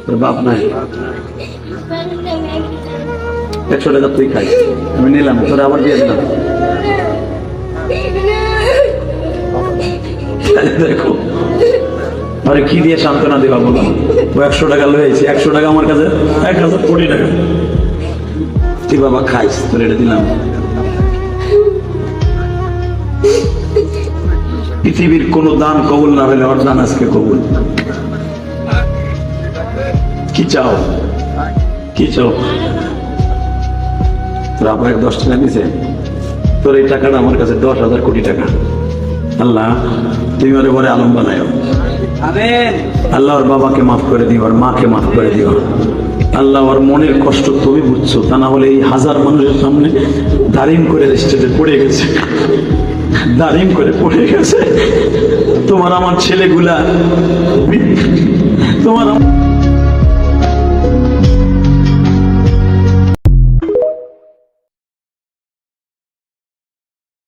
তোর বাপ নাই, 100 টাকা তুই খাই, আমি নিলাম, তোর আবার দিয়ে দিলাম। দেখো আরে কি দিয়ে সান্ত্বনা দেবা বলো? ও 100 টাকা লয়েছি, 100 টাকা আমার কাছে 1000 কোটি টাকা। তুই বাবা খাইস, তোর এটা দিলাম। পৃথিবীর কোন দান কবুল না হলে ওর দান আজকে কবুল। কি চাও, কি চাও? তোর আবার 10 টাকা দিছে, তোর এই টাকাটা আমার কাছে 10,000 কোটি টাকা। আল্লাহ তুমি ওরে বলে আলম বানায়, আল্লাহ ওর বাবাকে মাফ করে দিও, ওর মাকে মাফ করে দিও। আল্লাহ ওর মনের কষ্ট তুমি বুঝছো, তা না হলে এই হাজার মানুষের সামনে দাঁড়িম করে স্টেজে পড়ে গেছে, দাঁড়িম করে পড়ে গেছে। তোমার আমার ছেলেগুলা, তোমার